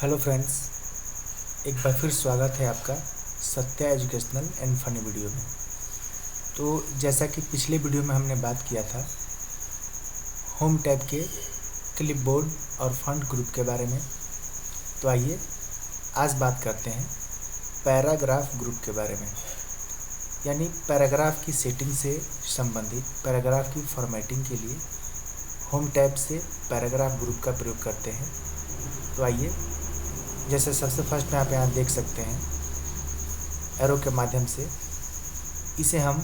Hello friends, एक बार फिर स्वागत है आपका Satya educational and funny video में। तो जैसा कि पिछले वीडियो में हमने बात किया था होम टैब के क्लिपबोर्ड और फॉन्ट ग्रुप के बारे में, तो आइए आज बात करते हैं पैराग्राफ ग्रुप के बारे में। यानी पैराग्राफ की सेटिंग से संबंधित पैराग्राफ की फॉर्मेटिंग के लिए होम टैब से पैराग्राफ ग्रुप का प्रयोग करते हैं। तो आइए, जैसे सबसे फर्स्ट में आप यहाँ देख सकते हैं एरो के माध्यम से, इसे हम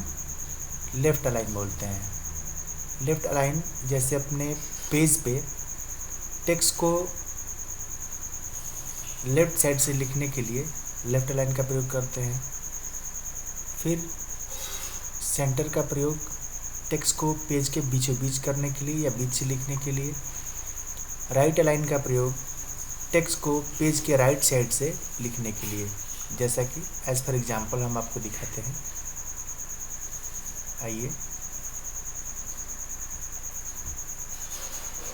लेफ़्ट अलाइन बोलते हैं। लेफ़्ट अलाइन जैसे अपने पेज पे टेक्स्ट को लेफ़्ट साइड से लिखने के लिए लेफ़्ट अलाइन का प्रयोग करते हैं। फिर सेंटर का प्रयोग टेक्स्ट को पेज के बीचों बीच करने के लिए या बीच से लिखने के लिए। राइट अलाइन का प्रयोग टेक्स्ट को पेज के राइट साइड से लिखने के लिए, जैसा कि एज फॉर एग्जांपल हम आपको दिखाते हैं। आइए,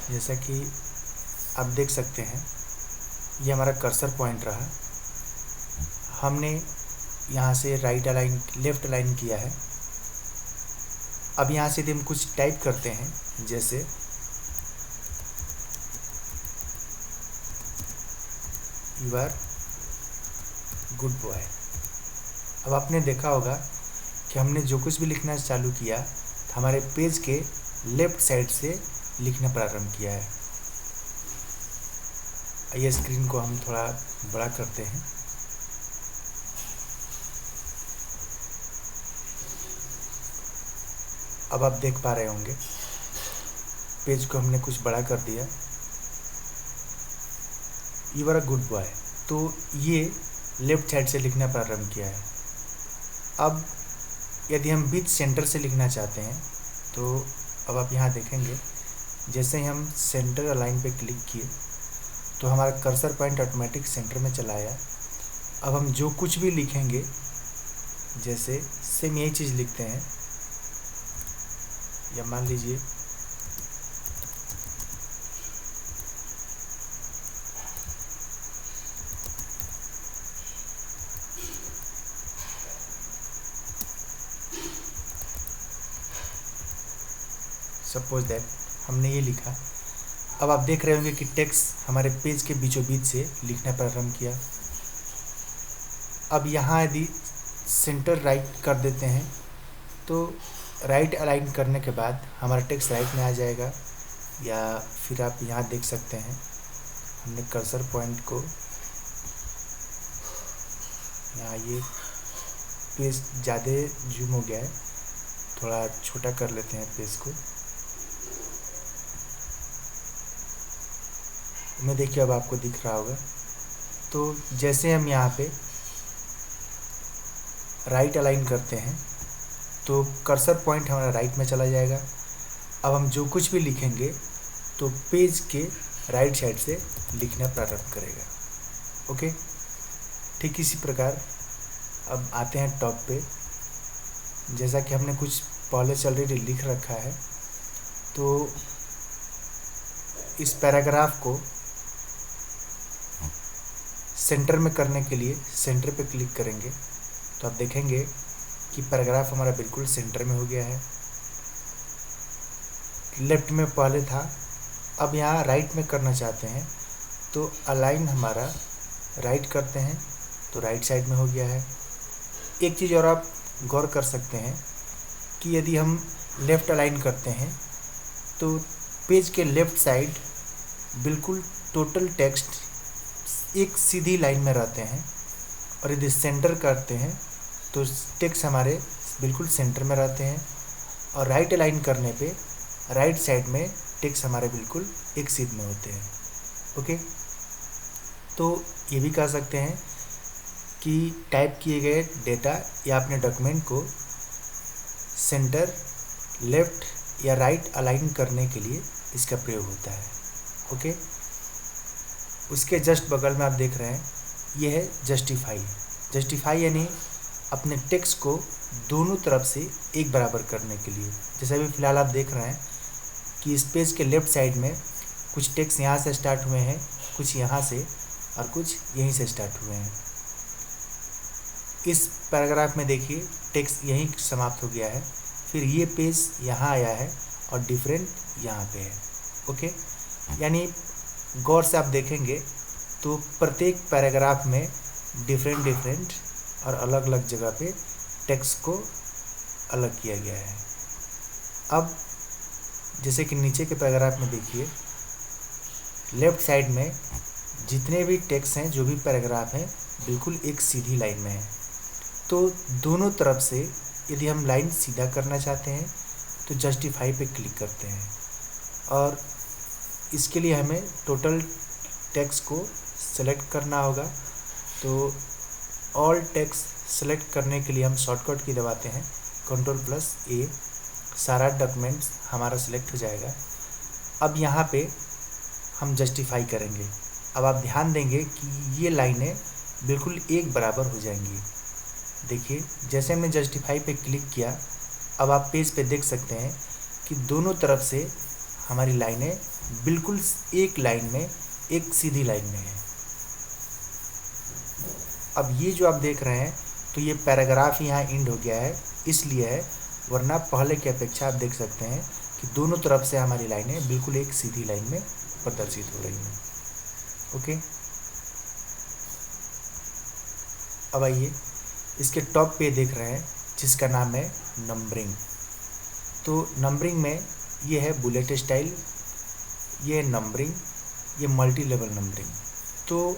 जैसा कि आप देख सकते हैं ये हमारा कर्सर पॉइंट रहा। हमने यहाँ से राइट अलाइन लेफ़्ट अलाइन किया है। अब यहाँ से यदि हम कुछ टाइप करते हैं, जैसे यू आर गुड बॉय। अब आपने देखा होगा कि हमने जो कुछ भी लिखना चालू किया हमारे पेज के लेफ़्ट साइड से लिखना प्रारंभ किया है। आइए स्क्रीन को हम थोड़ा बड़ा करते हैं। अब आप देख पा रहे होंगे पेज को हमने कुछ बड़ा कर दिया। You are a good boy, तो ये लेफ़्ट साइड से लिखना प्रारंभ किया है। अब यदि हम बीच सेंटर से लिखना चाहते हैं तो अब आप यहाँ देखेंगे जैसे ही हम सेंटर अलाइन पे क्लिक किए तो हमारा कर्सर पॉइंट ऑटोमेटिक सेंटर में चला आया। अब हम जो कुछ भी लिखेंगे, जैसे सेम यही चीज़ लिखते हैं, या मान लीजिए सपोज दैट हमने ये लिखा। अब आप देख रहे होंगे कि टेक्स्ट हमारे पेज के बीचों बीच से लिखना प्रारंभ किया। अब यहाँ यदि सेंटर राइट कर देते हैं तो राइट अलाइन करने के बाद हमारा टेक्स्ट राइट में आ जाएगा। या फिर आप यहाँ देख सकते हैं हमने कर्सर पॉइंट को यहाँ, ये पेज ज़्यादा जूम हो गया है, थोड़ा छोटा कर लेते हैं पेज को। मैं देखिए अब आपको दिख रहा होगा। तो जैसे हम यहाँ पे राइट अलाइन करते हैं तो कर्सर पॉइंट हमारा राइट में चला जाएगा। अब हम जो कुछ भी लिखेंगे तो पेज के राइट साइड से लिखना प्रारंभ करेगा। ओके, ठीक इसी प्रकार अब आते हैं टॉप पे। जैसा कि हमने कुछ पहले से ऑलरेडी लिख रखा है, तो इस पैराग्राफ को सेंटर में करने के लिए सेंटर पे क्लिक करेंगे तो आप देखेंगे कि पैराग्राफ हमारा बिल्कुल सेंटर में हो गया है। लेफ्ट में पहले था, अब यहाँ राइट में करना चाहते हैं तो अलाइन हमारा राइट करते हैं तो राइट साइड में हो गया है। एक चीज़ और आप गौर कर सकते हैं कि यदि हम लेफ़्ट अलाइन करते हैं तो पेज के लेफ़्ट साइड बिल्कुल टोटल टेक्स्ट एक सीधी लाइन में रहते हैं, और यदि सेंटर करते हैं तो टेक्स्ट हमारे बिल्कुल सेंटर में रहते हैं, और राइट अलाइन करने पे राइट साइड में टेक्स्ट हमारे बिल्कुल एक सीध में होते हैं। ओके, तो ये भी कह सकते हैं कि टाइप किए गए डेटा या अपने डॉक्यूमेंट को सेंटर, लेफ़्ट या राइट अलाइन करने के लिए इसका प्रयोग होता है। ओके, उसके जस्ट बगल में आप देख रहे हैं ये है जस्टिफाई। जस्टिफाई यानी अपने टेक्स्ट को दोनों तरफ से एक बराबर करने के लिए। जैसे अभी फ़िलहाल आप देख रहे हैं कि इस पेज के लेफ़्ट साइड में कुछ टेक्स्ट यहाँ से स्टार्ट हुए हैं, कुछ यहाँ से, और कुछ यहीं से स्टार्ट हुए हैं। इस पैराग्राफ में देखिए टेक्स्ट यहीं समाप्त हो गया है, फिर ये पेज यहाँ आया है और डिफरेंट यहाँ पे है। ओके, यानी गौर से आप देखेंगे तो प्रत्येक पैराग्राफ में डिफरेंट और अलग अलग जगह पे टेक्स्ट को अलग किया गया है। अब जैसे कि नीचे के पैराग्राफ में देखिए, लेफ्ट साइड में जितने भी टेक्स्ट हैं, जो भी पैराग्राफ हैं, बिल्कुल एक सीधी लाइन में है। तो दोनों तरफ से यदि हम लाइन सीधा करना चाहते हैं तो जस्टिफाई पे क्लिक करते हैं, और इसके लिए हमें टोटल टेक्स्ट को सेलेक्ट करना होगा। तो ऑल टेक्स्ट सेलेक्ट करने के लिए हम शॉर्टकट की दबाते हैं Ctrl+A, सारा डॉक्यूमेंट्स हमारा सेलेक्ट हो जाएगा। अब यहाँ पे हम जस्टिफाई करेंगे। अब आप ध्यान देंगे कि ये लाइनें बिल्कुल एक बराबर हो जाएंगी। देखिए जैसे हमने जस्टिफाई पे क्लिक किया, अब आप पेज पे देख सकते हैं कि दोनों तरफ से हमारी लाइनें बिल्कुल एक लाइन में, एक सीधी लाइन में है। अब ये जो आप देख रहे हैं तो ये पैराग्राफ यहाँ एंड हो गया है, इसलिए है, वरना पहले की अपेक्षा आप देख सकते हैं कि दोनों तरफ से हमारी लाइनें बिल्कुल एक सीधी लाइन में प्रदर्शित हो रही हैं। ओके, अब आइए इसके टॉप पे देख रहे हैं जिसका नाम है नंबरिंग। तो नंबरिंग में ये है बुलेट स्टाइल, ये है नंबरिंग, ये मल्टी लेवल नंबरिंग। तो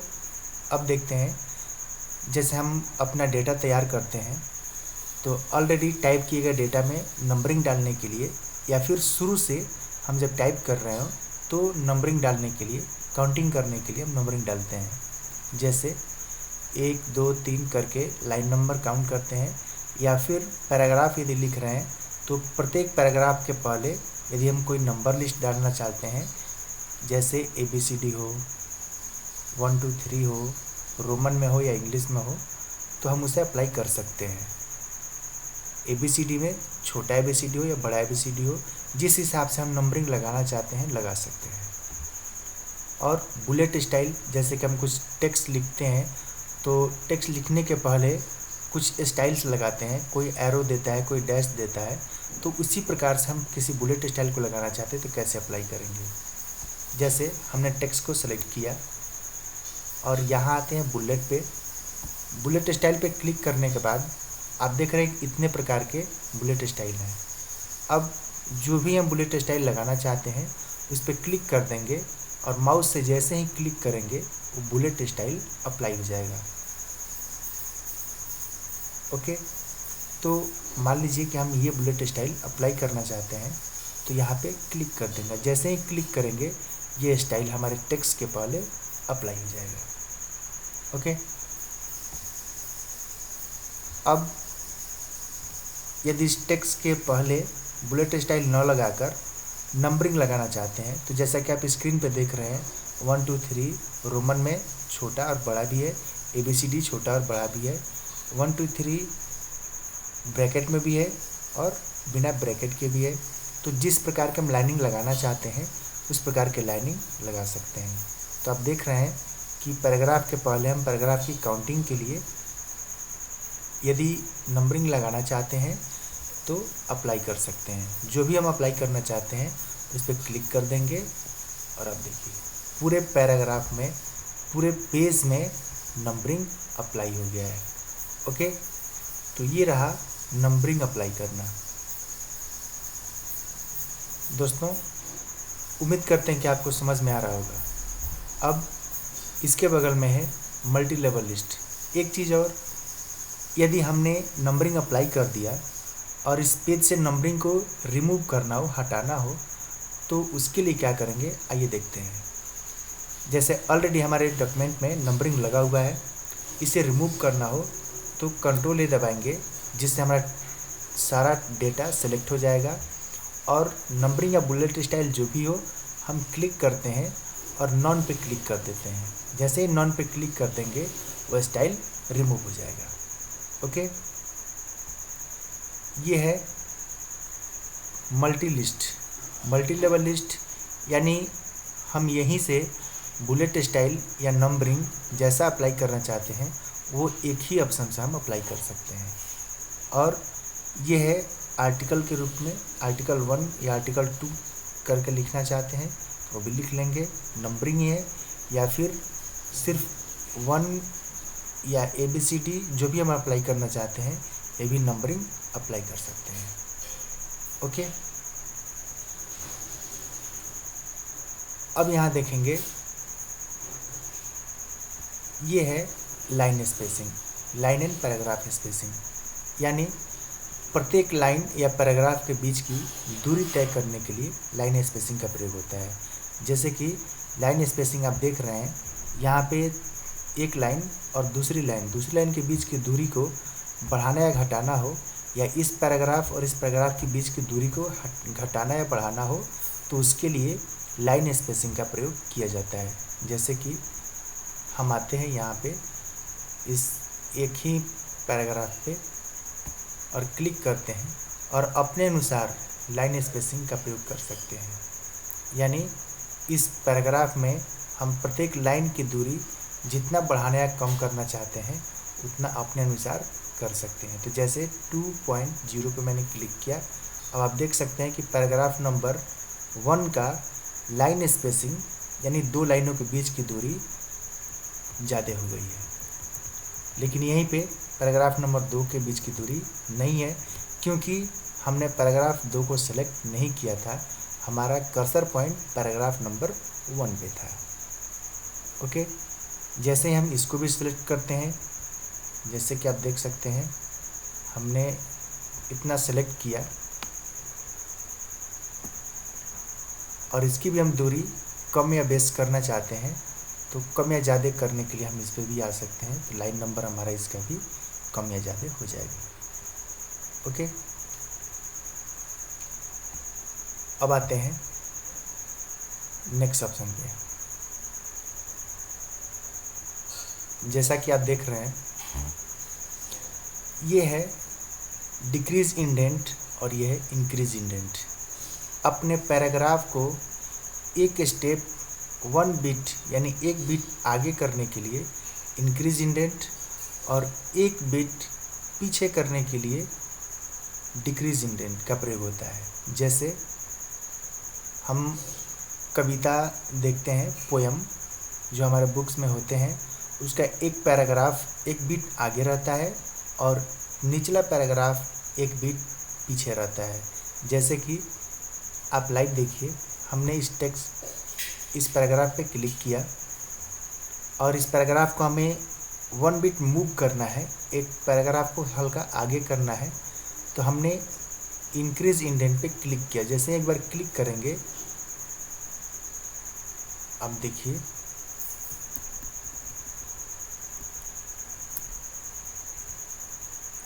अब देखते हैं, जैसे हम अपना डेटा तैयार करते हैं तो ऑलरेडी टाइप किए गए डेटा में नंबरिंग डालने के लिए, या फिर शुरू से हम जब टाइप कर रहे हो तो नंबरिंग डालने के लिए, काउंटिंग करने के लिए हम नंबरिंग डालते हैं। जैसे 1 2 3 करके लाइन नंबर काउंट करते हैं, या फिर पैराग्राफ यदि लिख रहे हैं तो प्रत्येक पैराग्राफ के पहले यदि हम कोई नंबर लिस्ट डालना चाहते हैं, जैसे ABCD हो, 1 2 3 हो, रोमन में हो या इंग्लिश में हो, तो हम उसे अप्लाई कर सकते हैं। ABCD में छोटा ABCD हो या बड़ा ABCD हो, जिस हिसाब से हम नंबरिंग लगाना चाहते हैं लगा सकते हैं। और बुलेट स्टाइल, जैसे कि हम कुछ टेक्स्ट लिखते हैं तो टेक्स्ट लिखने के पहले कुछ स्टाइल्स लगाते हैं, कोई एरो देता है, कोई डैश देता है, तो उसी प्रकार से हम किसी बुलेट स्टाइल को लगाना चाहते हैं तो कैसे अप्लाई करेंगे। जैसे हमने टेक्स्ट को सेलेक्ट किया और यहाँ आते हैं बुलेट पे, बुलेट स्टाइल पे क्लिक करने के बाद आप देख रहे हैं कि इतने प्रकार के बुलेट स्टाइल हैं। अब जो भी हम बुलेट स्टाइल लगाना चाहते हैं उस पर क्लिक कर देंगे और माउस से जैसे ही क्लिक करेंगे वो बुलेट स्टाइल अप्लाई हो जाएगा। ओके, तो मान लीजिए कि हम ये बुलेट स्टाइल अप्लाई करना चाहते हैं तो यहाँ पे क्लिक कर देंगे। जैसे ही क्लिक करेंगे ये स्टाइल हमारे टेक्स्ट के पहले अप्लाई हो जाएगा। ओके, अब यदि इस टेक्स्ट के पहले बुलेट स्टाइल न लगाकर नंबरिंग लगाना चाहते हैं तो जैसा कि आप स्क्रीन पे देख रहे हैं 1 2 3 रोमन में छोटा और बड़ा भी है, ABCD छोटा और बड़ा भी है, 1 2 3 ब्रैकेट में भी है और बिना ब्रैकेट के भी है। तो जिस प्रकार के हम लाइनिंग लगाना चाहते हैं उस प्रकार के लाइनिंग लगा सकते हैं। तो आप देख रहे हैं कि पैराग्राफ के पहले हम पैराग्राफ की काउंटिंग के लिए यदि नंबरिंग लगाना चाहते हैं तो अप्लाई कर सकते हैं। जो भी हम अप्लाई करना चाहते हैं उस पर क्लिक कर देंगे और अब देखिए पूरे पैराग्राफ में, पूरे पेज में नंबरिंग अप्लाई हो गया है। ओके, तो ये रहा नंबरिंग अप्लाई करना। दोस्तों, उम्मीद करते हैं कि आपको समझ में आ रहा होगा। अब इसके बगल में है मल्टी लेवल लिस्ट। एक चीज़ और, यदि हमने नंबरिंग अप्लाई कर दिया और इस पेज से नंबरिंग को रिमूव करना हो, हटाना हो, तो उसके लिए क्या करेंगे आइए देखते हैं। जैसे ऑलरेडी हमारे डॉक्यूमेंट में नंबरिंग लगा हुआ है, इसे रिमूव करना हो तो Ctrl+A दबाएंगे, जिससे हमारा सारा डेटा सेलेक्ट हो जाएगा और नंबरिंग या बुलेट स्टाइल जो भी हो हम क्लिक करते हैं और नॉन पे क्लिक कर देते हैं। जैसे ही नॉन पे क्लिक कर देंगे वह स्टाइल रिमूव हो जाएगा। ओके, ये है multi list, multi level list, यानी हम यहीं से बुलेट स्टाइल या नंबरिंग जैसा अप्लाई करना चाहते हैं वो एक ही ऑप्शन से हम अप्लाई कर सकते हैं। और ये है आर्टिकल के रूप में, आर्टिकल 1 या आर्टिकल 2 करके लिखना चाहते हैं तो भी लिख लेंगे, नंबरिंग है, या फिर सिर्फ 1 या ABCD जो भी हम अप्लाई करना चाहते हैं ये भी नंबरिंग अप्लाई कर सकते हैं। ओके, अब यहाँ देखेंगे ये है line spacing, line and paragraph spacing, यानी प्रत्येक लाइन या पैराग्राफ के बीच की दूरी तय करने के लिए लाइन स्पेसिंग का प्रयोग होता है। जैसे कि लाइन स्पेसिंग आप देख रहे हैं, यहाँ पे एक लाइन और दूसरी लाइन के बीच की दूरी को बढ़ाना या घटाना हो, या इस पैराग्राफ और इस पैराग्राफ के बीच की दूरी को घटाना या बढ़ाना हो, तो उसके लिए लाइन स्पेसिंग का प्रयोग किया जाता है। जैसे कि हम आते हैं यहाँ पे इस एक ही पैराग्राफ पे और क्लिक करते हैं और अपने अनुसार लाइन स्पेसिंग का प्रयोग कर सकते हैं। यानी इस पैराग्राफ में हम प्रत्येक लाइन की दूरी जितना बढ़ाना या कम करना चाहते हैं उतना अपने अनुसार कर सकते हैं। तो जैसे 2.0 पे मैंने क्लिक किया, अब आप देख सकते हैं कि पैराग्राफ नंबर 1 का लाइन स्पेसिंग यानी 2 लाइनों के बीच की दूरी ज़्यादा हो गई है, लेकिन यहीं पे पैराग्राफ नंबर 2 के बीच की दूरी नहीं है, क्योंकि हमने पैराग्राफ 2 को सेलेक्ट नहीं किया था, हमारा कर्सर पॉइंट पैराग्राफ नंबर 1 पे था। ओके, जैसे ही हम इसको भी सिलेक्ट करते हैं, जैसे कि आप देख सकते हैं हमने इतना सेलेक्ट किया और इसकी भी हम दूरी कम या बेस करना चाहते हैं, तो कम या ज़्यादा करने के लिए हम इस पर भी आ सकते हैं, तो लाइन नंबर हमारा इसका भी कम या ज़्यादा हो जाएगा। ओके, अब आते हैं नेक्स्ट ऑप्शन पे। जैसा कि आप देख रहे हैं ये है डिक्रीज इंडेंट और ये है इंक्रीज इंडेंट। अपने पैराग्राफ को एक स्टेप 1 बिट यानी 1 बिट आगे करने के लिए इंक्रीज इंडेंट और 1 बिट पीछे करने के लिए डिक्रीज इंडेंट का प्रयोग होता है। जैसे हम कविता देखते हैं, पोयम जो हमारे बुक्स में होते हैं, उसका एक पैराग्राफ 1 बिट आगे रहता है और निचला पैराग्राफ 1 बिट पीछे रहता है। जैसे कि आप लाइव देखिए, हमने इस पैराग्राफ पे क्लिक किया और इस पैराग्राफ को हमें 1 बिट मूव करना है, एक पैराग्राफ को हल्का आगे करना है, तो हमने इंक्रीज इंडेंट पे क्लिक किया। जैसे एक बार क्लिक करेंगे, अब देखिए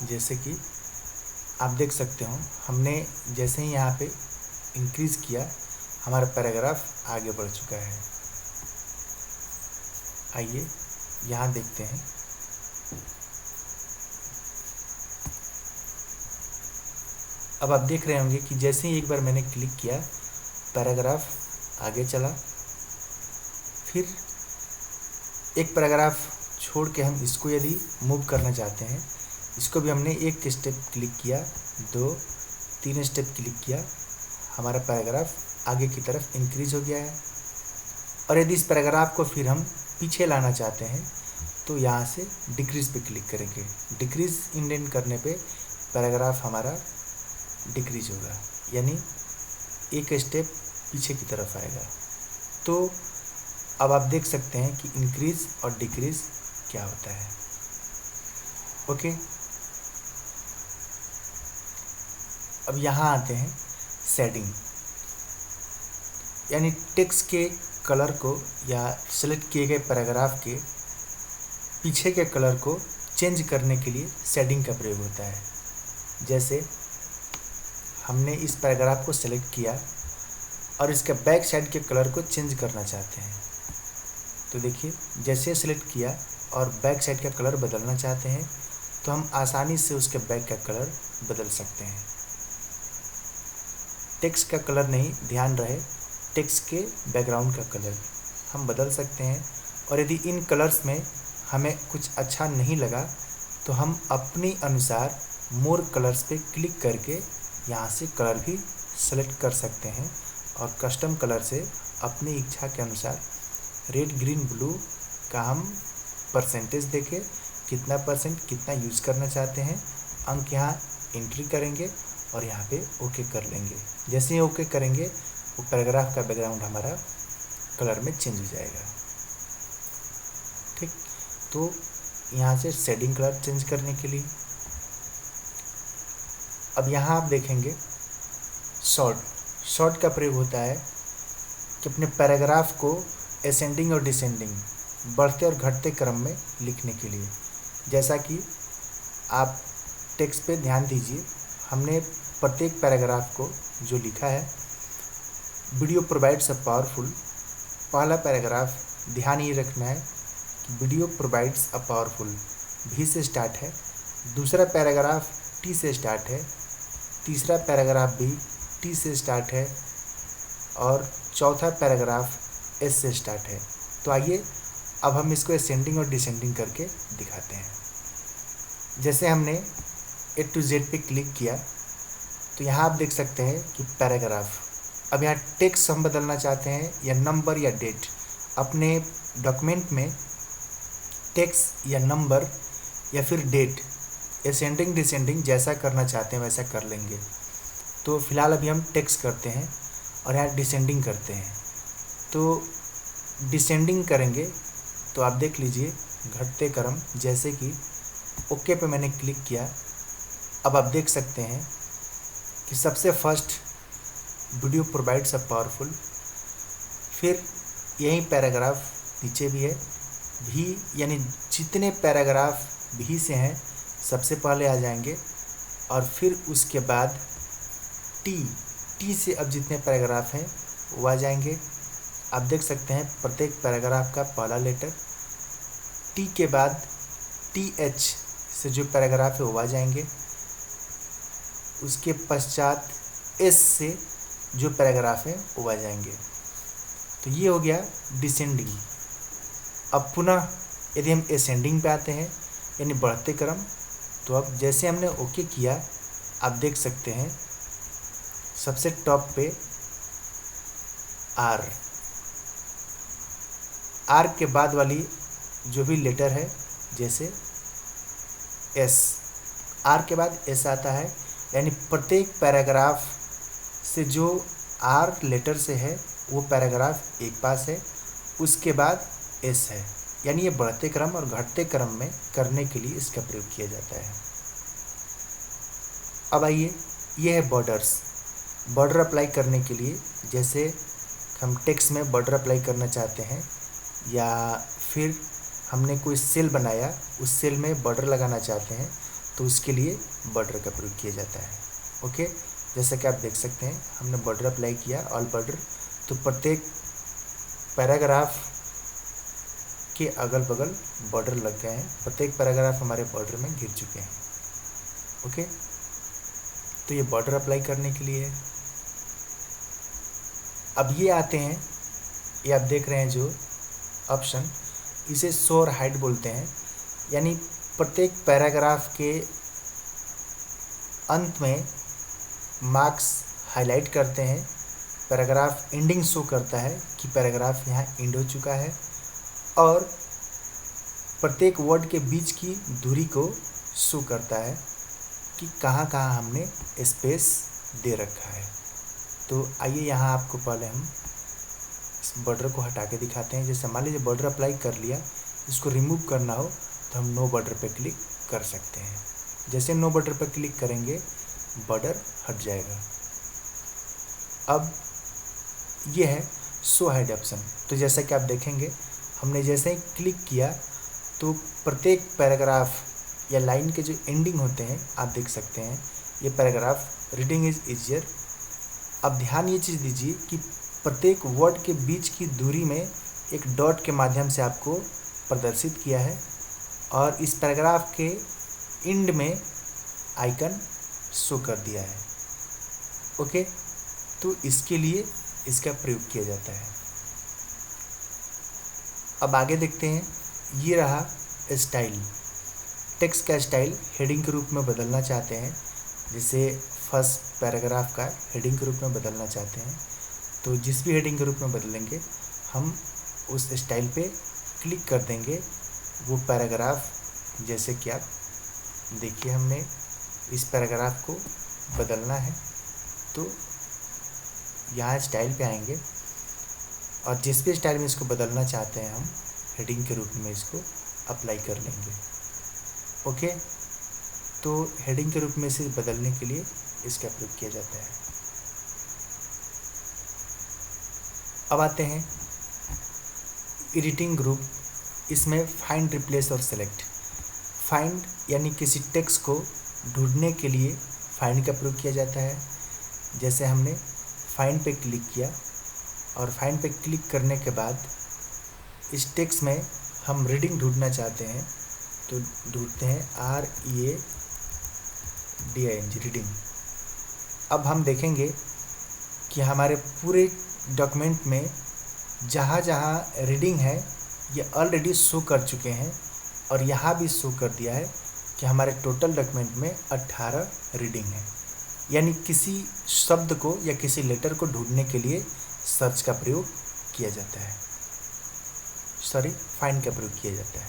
जैसे कि आप देख सकते हो हमने जैसे ही यहाँ पे इंक्रीज किया हमारा पैराग्राफ आगे बढ़ चुका है। आइए यहाँ देखते हैं। अब आप देख रहे होंगे कि जैसे ही एक बार मैंने क्लिक किया पैराग्राफ आगे चला, फिर एक पैराग्राफ छोड़ के हम इसको यदि मूव करना चाहते हैं, इसको भी हमने 1 स्टेप क्लिक किया, 2, 3 स्टेप क्लिक किया, हमारा पैराग्राफ आगे की तरफ इंक्रीज हो गया है। और यदि इस पैराग्राफ को फिर हम पीछे लाना चाहते हैं तो यहाँ से डिक्रीज पे क्लिक करेंगे। डिक्रीज इंडेंट करने पे पैराग्राफ हमारा डिक्रीज होगा, यानी 1 स्टेप पीछे की तरफ आएगा। तो अब आप देख सकते हैं कि इंक्रीज और डिक्रीज क्या होता है। ओके, अब यहाँ आते हैं शेडिंग, यानी टेक्स्ट के कलर को या सेलेक्ट किए गए पैराग्राफ के पीछे के कलर को चेंज करने के लिए शेडिंग का प्रयोग होता है। जैसे हमने इस पैराग्राफ को सेलेक्ट किया और इसके बैक साइड के कलर को चेंज करना चाहते हैं, तो देखिए जैसे सेलेक्ट किया और बैक साइड का कलर बदलना चाहते हैं तो हम आसानी से उसके बैक का कलर बदल सकते हैं। टेक्स्ट का कलर नहीं, ध्यान रहे टेक्स्ट के बैकग्राउंड का कलर हम बदल सकते हैं। और यदि इन कलर्स में हमें कुछ अच्छा नहीं लगा तो हम अपनी अनुसार मोर कलर्स पे क्लिक करके यहाँ से कलर भी सेलेक्ट कर सकते हैं और कस्टम कलर से अपनी इच्छा के अनुसार रेड ग्रीन ब्लू का हम परसेंटेज देके कितना परसेंट कितना यूज़ करना चाहते हैं अंक यहाँ एंट्री करेंगे और यहाँ पे ओके कर लेंगे। जैसे ही ओके करेंगे वो पैराग्राफ का बैकग्राउंड हमारा कलर में चेंज हो जाएगा। ठीक, तो यहाँ से शेडिंग कलर चेंज करने के लिए अब यहाँ आप देखेंगे शॉर्ट का प्रयोग होता है कि अपने पैराग्राफ को असेंडिंग और डिसेंडिंग बढ़ते और घटते क्रम में लिखने के लिए। जैसा कि आप टेक्स्ट पे ध्यान दीजिए, हमने प्रत्येक पैराग्राफ को जो लिखा है, वीडियो प्रोवाइड्स अ पावरफुल, पहला पैराग्राफ ध्यान ये रखना है कि वीडियो प्रोवाइड्स अ पावरफुल भी से स्टार्ट है, दूसरा पैराग्राफ टी से स्टार्ट है, तीसरा पैराग्राफ भी टी से स्टार्ट है और चौथा पैराग्राफ एस से स्टार्ट है। तो आइए अब हम इसको असेंडिंग और डिसेंडिंग करके दिखाते हैं। जैसे हमने ए टू जेड पे क्लिक किया तो यहाँ आप देख सकते हैं कि पैराग्राफ, अब यहाँ टेक्स्ट हम बदलना चाहते हैं या नंबर या डेट। अपने डॉक्यूमेंट में टेक्स्ट या नंबर या फिर डेट असेंडिंग डिसेंडिंग जैसा करना चाहते हैं वैसा कर लेंगे। तो फिलहाल अभी हम टेक्स्ट करते हैं और यहाँ डिसेंडिंग करते हैं। तो डिसेंडिंग करेंगे तो आप देख लीजिए घटते क्रम, जैसे कि ओके पे मैंने क्लिक किया। अब आप देख सकते हैं कि सबसे first video provides a powerful, फिर यही पैराग्राफ नीचे भी है भी, यानी जितने पैराग्राफ भी से हैं सबसे पहले आ जाएंगे और फिर उसके बाद टी से अब जितने पैराग्राफ हैं वो आ जाएंगे। आप देख सकते हैं प्रत्येक पैराग्राफ का पहला लेटर, टी के बाद TH से जो पैराग्राफ है वो आ जाएंगे, उसके पश्चात एस से जो पैराग्राफ है वो आ जाएंगे। तो ये हो गया डिसेंडिंग। अब पुनः यदि हम असेंडिंग पे आते हैं यानी बढ़ते क्रम, तो अब जैसे हमने ओके किया आप देख सकते हैं सबसे टॉप पे आर के बाद वाली जो भी लेटर है, जैसे एस, आर के बाद एस आता है, यानी प्रत्येक पैराग्राफ से जो आर लेटर से है वो पैराग्राफ एक पास है, उसके बाद एस है। यानी ये बढ़ते क्रम और घटते क्रम में करने के लिए इसका प्रयोग किया जाता है। अब आइए, ये है बॉर्डर अप्लाई करने के लिए। जैसे हम टेक्स्ट में बॉर्डर अप्लाई करना चाहते हैं या फिर हमने कोई सेल बनाया उस सेल में बॉर्डर लगाना चाहते हैं तो उसके लिए बॉर्डर का प्रयोग किया जाता है। ओके, जैसा कि आप देख सकते हैं हमने बॉर्डर अप्लाई किया, ऑल बॉर्डर, तो प्रत्येक पैराग्राफ के अगल बगल बॉर्डर लग गए हैं, प्रत्येक पैराग्राफ हमारे बॉर्डर में घिर चुके हैं। ओके, तो ये बॉर्डर अप्लाई करने के लिए है। अब ये आते हैं, ये आप देख रहे हैं जो ऑप्शन, इसे शो और हाइड बोलते हैं। यानी प्रत्येक पैराग्राफ के अंत में मार्क्स हाईलाइट करते हैं, पैराग्राफ एंडिंग शो करता है कि पैराग्राफ यहाँ एंड हो चुका है, और प्रत्येक वर्ड के बीच की दूरी को शो करता है कि कहाँ कहाँ हमने स्पेस दे रखा है। तो आइए यहाँ आपको पहले हम इस बॉर्डर को हटा के दिखाते हैं। जैसे मान लीजिए बॉर्डर अप्लाई कर लिया, इसको रिमूव करना हो तो हम नो बॉर्डर पे क्लिक कर सकते हैं। जैसे नो बॉर्डर पर क्लिक करेंगे बॉर्डर हट जाएगा। अब ये है शो हाइड ऑप्शन। तो जैसा कि आप देखेंगे हमने जैसे ही क्लिक किया तो प्रत्येक पैराग्राफ या लाइन के जो एंडिंग होते हैं आप देख सकते हैं, ये पैराग्राफ रीडिंग इज ईजियर। अब ध्यान ये चीज़ दीजिए कि प्रत्येक वर्ड के बीच की दूरी में एक डॉट के माध्यम से आपको प्रदर्शित किया है और इस पैराग्राफ के एंड में आइकन शो कर दिया है। ओके, तो इसके लिए इसका प्रयोग किया जाता है। अब आगे देखते हैं, ये रहा स्टाइल। टेक्स्ट का स्टाइल हेडिंग के रूप में बदलना चाहते हैं, जैसे फर्स्ट पैराग्राफ का हेडिंग के रूप में बदलना चाहते हैं, तो जिस भी हेडिंग के रूप में बदलेंगे हम उस स्टाइल पे क्लिक कर देंगे। वो पैराग्राफ, जैसे कि आप देखिए हमने इस पैराग्राफ को बदलना है, तो यहाँ स्टाइल पे आएंगे और जिस भी स्टाइल में इसको बदलना चाहते हैं हम हेडिंग के रूप में इसको अप्लाई कर लेंगे। ओके, तो हेडिंग के रूप में इसे बदलने के लिए इसका प्रयोग किया जाता है। अब आते हैं एडिटिंग ग्रुप। इसमें फाइंड, रिप्लेस और सेलेक्ट। फाइंड यानी किसी टेक्स्ट को ढूंढने के लिए फाइंड का प्रयोग किया जाता है। जैसे हमने फाइंड पे क्लिक किया और फाइंड पे क्लिक करने के बाद इस टेक्स्ट में हम रीडिंग ढूंढना चाहते हैं, तो ढूंढते हैं READING, रीडिंग। अब हम देखेंगे कि हमारे पूरे डॉक्यूमेंट में जहाँ जहाँ रीडिंग है ये ऑलरेडी शो कर चुके हैं और यहाँ भी शो कर दिया है कि हमारे टोटल डॉक्यूमेंट में 18 रीडिंग है। यानी किसी शब्द को या किसी लेटर को ढूंढने के लिए सर्च का प्रयोग किया जाता है, फाइंड का प्रयोग किया जाता है।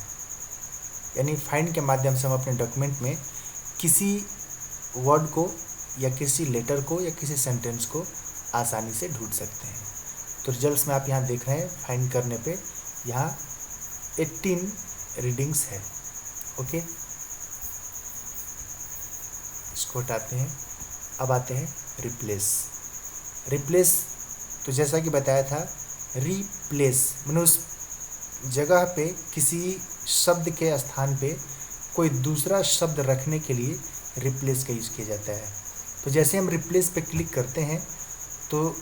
यानी फाइंड के माध्यम से हम अपने डॉक्यूमेंट में किसी वर्ड को या किसी लेटर को या किसी सेंटेंस को आसानी से ढूंढ सकते हैं। तो रिजल्ट्स में आप यहाँ देख रहे हैं, फाइंड करने पे यहाँ 18 रीडिंग्स है। ओके, इसको हटाते हैं। अब आते हैं रिप्लेस। रिप्लेस तो जैसा कि बताया था, रिप्लेस मैंने उस जगह पे किसी शब्द के स्थान पे कोई दूसरा शब्द रखने के लिए रिप्लेस का यूज़ किया जाता है। तो जैसे हम रिप्लेस पे क्लिक करते हैं तो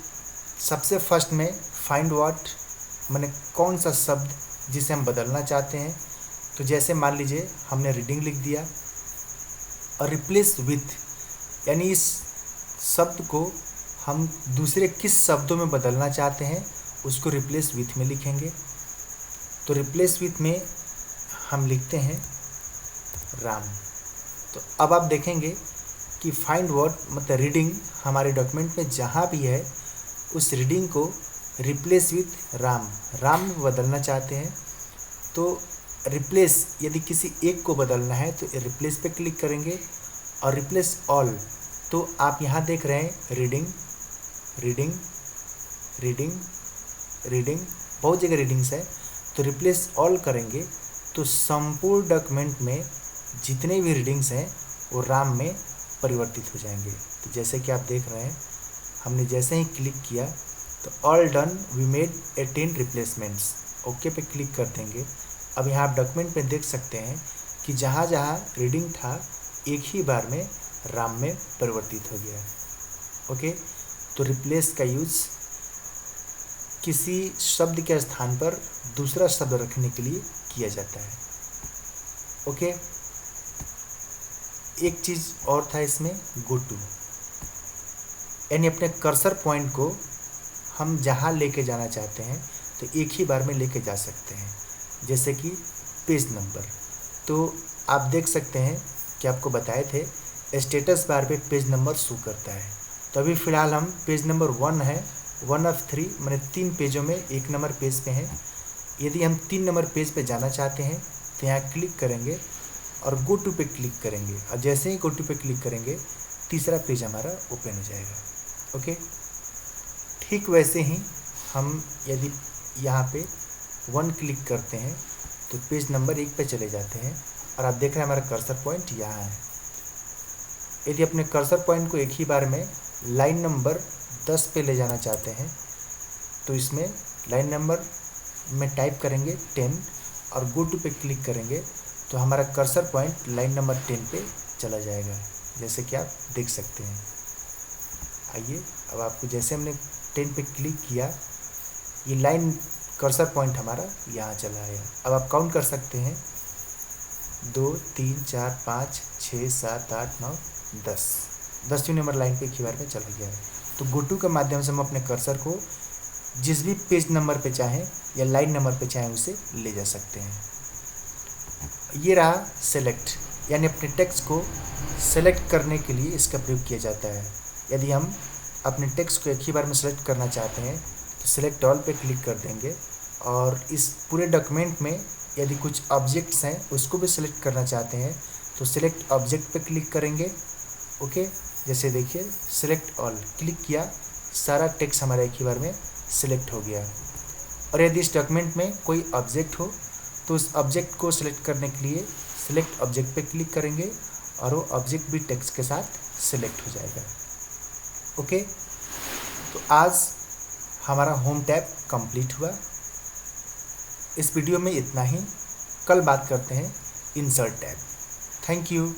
सबसे फर्स्ट में फाइंड व्हाट, मैंने कौन सा शब्द जिसे हम बदलना चाहते हैं। तो जैसे मान लीजिए हमने रीडिंग लिख दिया और रिप्लेस विथ, यानी इस शब्द को हम दूसरे किस शब्दों में बदलना चाहते हैं उसको रिप्लेस विथ में लिखेंगे। तो रिप्लेस विथ में हम लिखते हैं राम। तो अब आप देखेंगे कि फाइंड वर्ड मतलब रीडिंग हमारे डॉक्यूमेंट में जहाँ भी है उस रीडिंग को रिप्लेस विथ राम, राम में बदलना चाहते हैं। तो रिप्लेस यदि किसी एक को बदलना है तो रिप्लेस पे क्लिक करेंगे और रिप्लेस ऑल, तो आप यहाँ देख रहे हैं रीडिंग रीडिंग रीडिंग रीडिंग, बहुत जगह रीडिंग्स है। तो रिप्लेस ऑल करेंगे तो संपूर्ण डॉक्यूमेंट में जितने भी रीडिंग्स हैं वो राम में परिवर्तित हो जाएंगे। तो जैसे कि आप देख रहे हैं, हमने जैसे ही क्लिक किया तो all done, we made 18 replacements. Okay पे क्लिक कर देंगे। अब यहाँ आप डॉक्यूमेंट में देख सकते हैं कि जहाँ जहाँ रीडिंग था एक ही बार में राम में परिवर्तित हो गया। ओके, तो रिप्लेस का यूज़ किसी शब्द के स्थान पर दूसरा शब्द रखने के लिए किया जाता है। ओके, एक चीज़ और था इसमें, गो टू, यानी अपने कर्सर पॉइंट को हम जहाँ लेके जाना चाहते हैं तो एक ही बार में लेके जा सकते हैं। जैसे कि पेज नंबर, तो आप देख सकते हैं कि आपको बताए थे स्टेटस बार पे पेज नंबर शो करता है। तो अभी फ़िलहाल हम पेज नंबर 1 है, 1 of 3, मैंने 3 पेजों में 1 नंबर पेज पे हैं। यदि हम 3 नंबर पेज पे जाना चाहते हैं तो यहाँ क्लिक करेंगे और गो टू पे क्लिक करेंगे और जैसे ही गो टू पे क्लिक करेंगे तीसरा पेज हमारा ओपन हो जाएगा। ओके, ठीक वैसे ही हम यदि यहाँ पे 1 क्लिक करते हैं तो पेज नंबर 1 पे चले जाते हैं और आप देख रहे हैं हमारा कर्सर पॉइंट यहाँ है। यदि अपने कर्सर पॉइंट को एक ही बार में लाइन नंबर 10 पे ले जाना चाहते हैं तो इसमें लाइन नंबर में टाइप करेंगे 10 और गो टू पे क्लिक करेंगे तो हमारा कर्सर पॉइंट लाइन नंबर 10 पे चला जाएगा, जैसे कि आप देख सकते हैं। आइए, अब आपको जैसे हमने 10 पे क्लिक किया ये लाइन कर्सर पॉइंट हमारा यहाँ चला आया। अब आप काउंट कर सकते हैं 2 3 4 5 6 7 8 9 10 नंबर लाइन पे एक ही बार में चला गया है। तो गो टू के माध्यम से हम अपने कर्सर को जिस भी पेज नंबर पे चाहें या लाइन नंबर पे चाहें उसे ले जा सकते हैं। ये रहा सेलेक्ट, यानी अपने टेक्स्ट को सेलेक्ट करने के लिए इसका प्रयोग किया जाता है। यदि हम अपने टेक्स्ट को एक ही बार में सेलेक्ट करना चाहते हैं तो सेलेक्ट ऑल पे क्लिक कर देंगे, और इस पूरे डॉक्यूमेंट में यदि कुछ ऑब्जेक्ट्स हैं उसको भी सिलेक्ट करना चाहते हैं तो सिलेक्ट ऑब्जेक्ट पे क्लिक करेंगे। ओके, जैसे देखिए सिलेक्ट ऑल क्लिक किया, सारा टेक्स्ट हमारा एक ही बार में सिलेक्ट हो गया। और यदि इस डॉक्यूमेंट में कोई ऑब्जेक्ट हो तो उस ऑब्जेक्ट को सिलेक्ट करने के लिए सिलेक्ट ऑब्जेक्ट पे क्लिक करेंगे और वो ऑब्जेक्ट भी टेक्स्ट के साथ सिलेक्ट हो जाएगा। ओके, तो आज हमारा होम टैब कंप्लीट हुआ। इस वीडियो में इतना ही, कल बात करते हैं इंसर्ट टैब। Thank you.